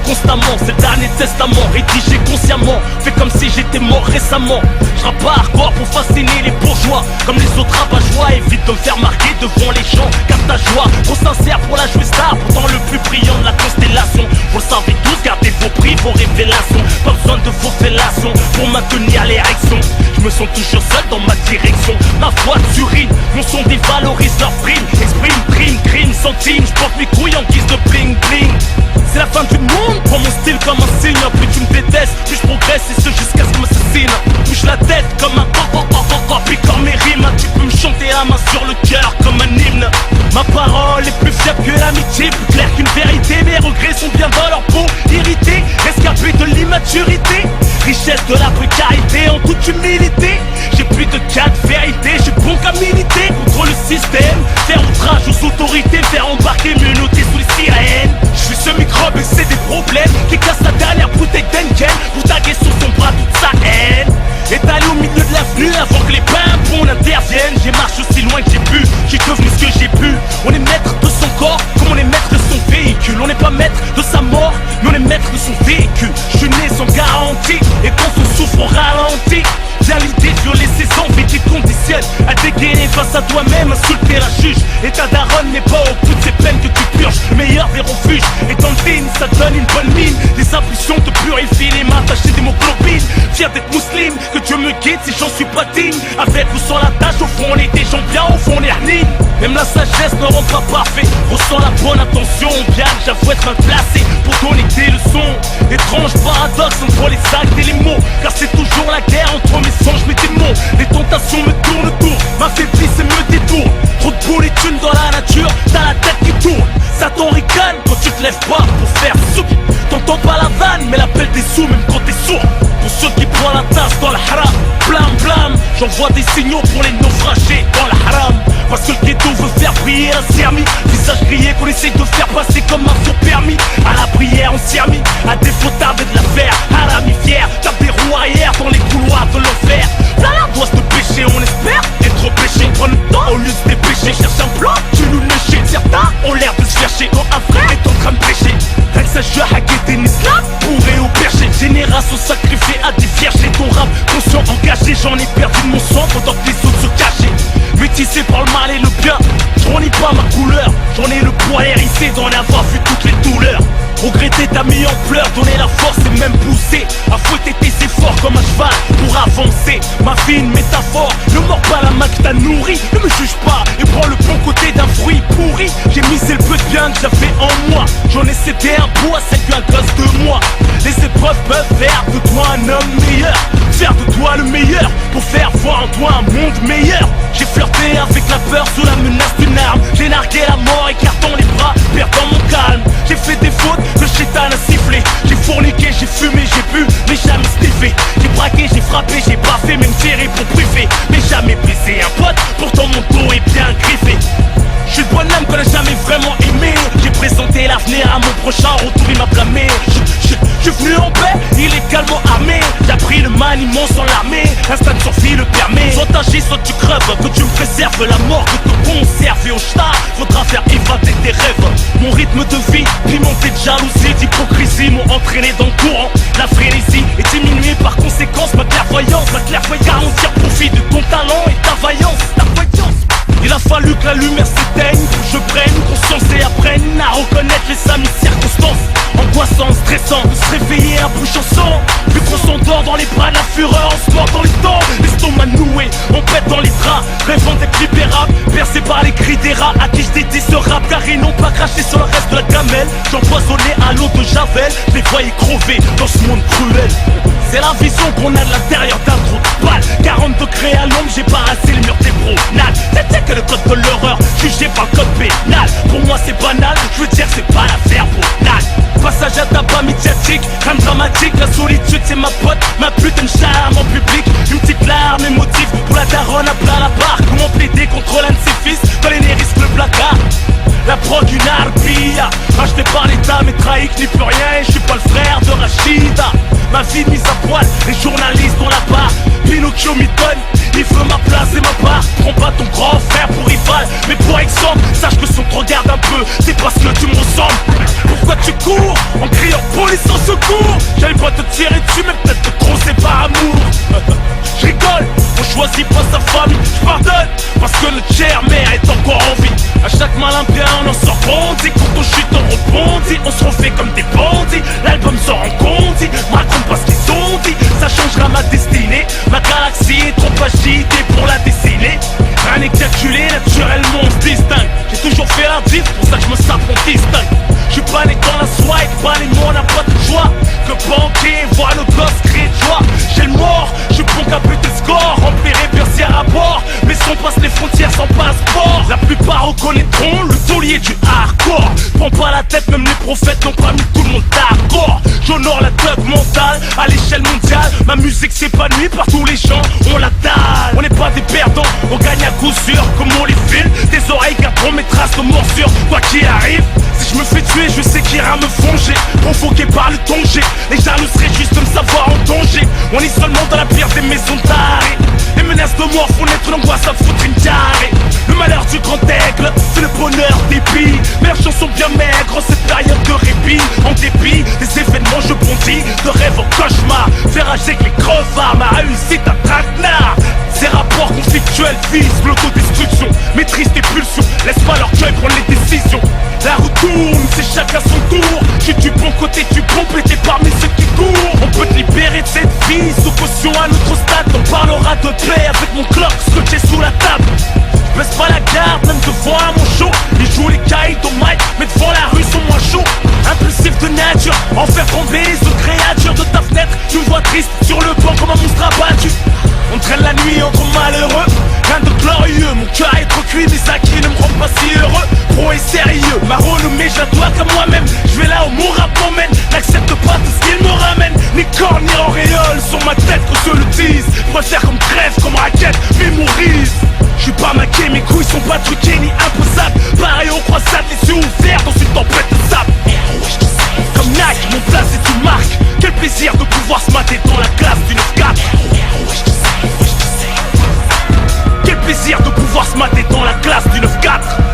constamment, c'est le dernier testament rédigé consciemment, fait comme si j'étais mort récemment. Je rappe pas hardcore pour fasciner les bourgeois, comme les autres rabat-joie, évite de me faire marquer devant les gens. Garde ta joie, trop sincère pour la jouer star, pourtant le plus brillant de la constellation. Vous le savez tous, gardez vos prix, vos révélations. Pas besoin de vos fellations pour maintenir l'érection. Je me sens toujours seul dans ma direction. Ma foi t'urine, mon son dévalorise leur prime. Exprime, prime, crime, centime. Je porte mes couilles en guise de bling bling. C'est la fin du monde, prends mon style comme un signe. Plus tu me détestes, plus je progresse, et ce jusqu'à ce que m'assassine. Bouge la tête comme un puis comme mes rimes. Tu peux me chanter la main sur le cœur comme un hymne. Ma parole est plus fiable que l'amitié, plus claire qu'une vérité. Mes regrets sont bien dans leur peau, irrités, rescapés de l'immaturité. Richesse de la précarité en toute humilité. J'ai plus de quatre vérités, j'ai bon qu'à militer contre le système, faire outrage aux autorités, faire embarquer mieux noter sous les sirènes. Je suis ce microbe et c'est des problèmes qui casse la dernière bouteille d'Henken pour taguer sur son bras toute sa haine. Étalé au milieu de l'avenue avant que les pimpons n'interviennent. J'ai marché aussi loin que j'ai pu, j'ai devenu ce que j'ai pu. On est maître de son corps comme on est maître de son véhicule. On n'est pas maître de sa mort, mais on est maître de son véhicule. Je suis né sans garantie, et quand on souffre on ralentit. J'ai l'idée de violer ses envies qui te conditionnent à dégainer face à toi-même, insulter la juge. Et ta daronne n'est pas au bout de ces peines que tu purges. Le meilleur des refuges est dans le film, ça donne une bonne mine. Les impulsions te purifient les mains tachées d'hémoglobine. Fier d'être musulman, que Dieu me guide si j'en suis pas digne. Avec ou sans la tâche, au fond on est des gens bien, au fond on est harnis. Même la sagesse ne rend pas parfait. Ressens la bonne intention, bien j'avoue être un placé pour donner des leçons. Étrange paradoxe entre les actes et les mots, car c'est toujours la guerre entre mes songes, mes démons. Les tentations me tournent autour, m'affaiblissent et me détournent. Trop de boules et thunes dans la nature, t'as la tête qui tourne. Satan ricane quand tu te lèves pas pour faire soupe. T'entends pas la vanne, mais l'appel des sous même quand t'es sourd. Pour ceux qui prennent la tasse dans le haram, blam blam, j'envoie des signaux pour les naufragés dans le haram. Parce que le ghetto veut faire briller un sermi, visage grillé qu'on essaye de faire passer comme un faux permis. À la prière on s'y a mis, à défaut d'arder de l'affaire. Harami fier, tape des roues arrière dans les couloirs de l'enfer. Là la doit de péché, on espère être péché. Prends le temps au lieu de se dépêcher, cherche un plan, tu nous lécher. Certains ont l'air de se chercher quand un frère est en train de prêcher. Rien que ça je hacker des islam, bourré au perché. Génération sacrifiée à des vierges, et ton rap conscient engagé. J'en ai perdu de mon sang pendant que les autres se cachaient. Métissé par le mal et le bien, j'en ai pas ma couleur. J'en ai le poil hérissé d'en avoir vu toutes les douleurs. Regretter ta mis en pleurs, donner la force et même pousser à fouetter tes efforts comme un cheval pour avancer. Ma vie une métaphore, ne mords pas la main que t'as nourrie. Ne me juge pas et prends le bon côté d'un fruit pourri. J'ai misé le peu de bien que j'avais en moi. J'en ai cédé un bout à celle d'un gosse de moi. Les épreuves peuvent faire de toi un homme meilleur, faire de toi le meilleur pour faire voir en toi un monde meilleur. J'ai flirté avec la peur sous la menace d'une arme. J'ai nargué la mort écartant les bras, perdant mon calme. J'ai fait des fautes, le chétan a sifflé. J'ai fourniqué, j'ai fumé, j'ai bu, mais jamais sniffé. J'ai braqué, j'ai frappé, j'ai baffé, même tiré pour priver. Mais jamais baisé un pote, pourtant mon dos est bien griffé. Je suis le bonhomme qu'on n'a jamais vraiment aimé. J'ai présenté l'avenir à mon prochain, retour il m'a blâmé. Je suis venu en paix, illégalement armé. J'ai appris le maniement sans l'armée, l'instinct de survie le permet. Soit t'agis, soit tu creves, que tu me préserves la mort, que te conserve. Et au star, faudra faire évader tes rêves. Mon rythme de vie, pimenté de jalousie, d'hypocrisie m'ont entraîné dans le courant. La frénésie est diminuée par conséquence, ma clairvoyance. Car on tire profit de ton talent et ta vaillance. Il a fallu que la lumière s'éteigne pour que je prenne conscience et apprenne à reconnaître les amis circonstances. Angoissant, stressant, de se réveiller un peu chanson. Vu qu'on s'endort dans les bras de la fureur, on se mord dans les temps. L'estomac noué, on pète dans les draps, rêvant d'être libérable, percé par les cris des rats. À qui je dédie ce rap, car ils n'ont pas craché sur le reste de la gamelle. J'empoisonnais à l'eau de Javel, je les voyais crever dans ce monde cruel. C'est la vision qu'on a de l'intérieur d'un trou de balle. 40 degrés à l'ombre, j'ai parassé le mur des promenades. C'est que le code de l'horreur, jugé par le code pénal. Pour moi c'est banal, je veux dire c'est pas l'affaire banale. Passage à tabac médiatique, crème dramatique. La solitude c'est ma pote, ma putain de charme en public. Une petite larme émotive pour la daronne à plat la barre. Comment plaider contre l'un de ses fils, quand les risque le placard. La drogue une harpia, racheté par l'état mais trahi que je n'ai plus rien. Et je suis pas le frère de Rachida. Ma vie mise à poil, les journalistes ont la barre. Pinocchio m'y donne, il veut ma place et ma part. Prends pas ton grand frère pour rival, mais pour exemple, sache que si on te regarde un peu, c'est parce que tu me ressembles. Pourquoi tu cours en criant police que notre chère mère est encore en vie. À chaque malin bien on en sort grandi. Quand on chute on rebondit, on se refait comme des bandits. L'album sort en condi, raconte pas ce qu'ils ont dit. Ça changera ma destinée, ma galaxie est trop agitée pour la dessiner. Rien n'est calculé, naturellement on se distingue. J'ai toujours fait la diff, pour ça que je me sape on distingue. J'suis pas né dans la swipe, pas les mots, on n'a pas de joie. Que banquier, voit nos gosses créer de joie. J'ai le mort, j'suis bon qu'à buter score. Remplir et bercière à bord, mais si on passe les frontières sans passeport. La plupart reconnaîtront le taulier du hardcore. Prends pas la tête, même les prophètes n'ont pas mis tout le monde d'accord. J'honore la thug mentale à l'échelle mondiale. Ma musique s'épanouit par tous les gens, on la dalle. On n'est pas des perdants, on gagne à coup sûr. Comme on les file, des oreilles garderont mes traces de morsure. Quoi qu'il arrive, si je me fais tuer, je sais qu'il ira me fonger. Provoqué par le danger, les jaloux seraient juste de me savoir en danger. On est seulement dans la pire des maisons d'arrêt. Les menaces de mort font naître l'angoisse à foutre une diarrhée. Le malheur du grand aigle, c'est le bonheur des billes. Mes chansons bien maigres en cette période de répit. En dépit des événements, je bondis de rêve en cauchemar. Faire rager que les crevards, ma réussite un traquenard. Ces rapports conflictuels visent l'autodestruction. Maîtrise tes pulsions, laisse pas leur cœur prendre les décisions. La roue tourne, c'est chacun son tour. J'suis du bon côté du complété parmi ceux qui courent. On peut te libérer de cette vie sous caution à notre stade. On parlera de paix avec mon clock scotché sous la table. Baisse pas la garde, même devant à mon show. Ils jouent les cailles au mic, mais devant la rue sont moins chauds. Impulsif de nature, en faire tomber les autres créatures de ta fenêtre. Tu me vois triste sur le banc comme un monstre abattu. On traîne la nuit entre malheureux, rien de glorieux. Mon cœur est trop cuit, mes acquis ne me rendent pas si heureux. Pro et sérieux, ma renommée je la dois qu'à moi-même. Je vais là où mon rap m'emmène, n'accepte pas tout ce qu'il me ramène. Ni corps ni auréole sur ma tête qu'on se le dise. Préfère comme crève, comme raquette, mémorise. J'suis pas maqué, mes couilles sont pas truquées ni imposables. Pareil au croissant, les yeux ouverts dans une tempête de sable. Comme Nike, mon place est une marque. Quel plaisir de pouvoir se mater dans la classe du 9-4. Quel plaisir de pouvoir se mater dans la classe du 9-4.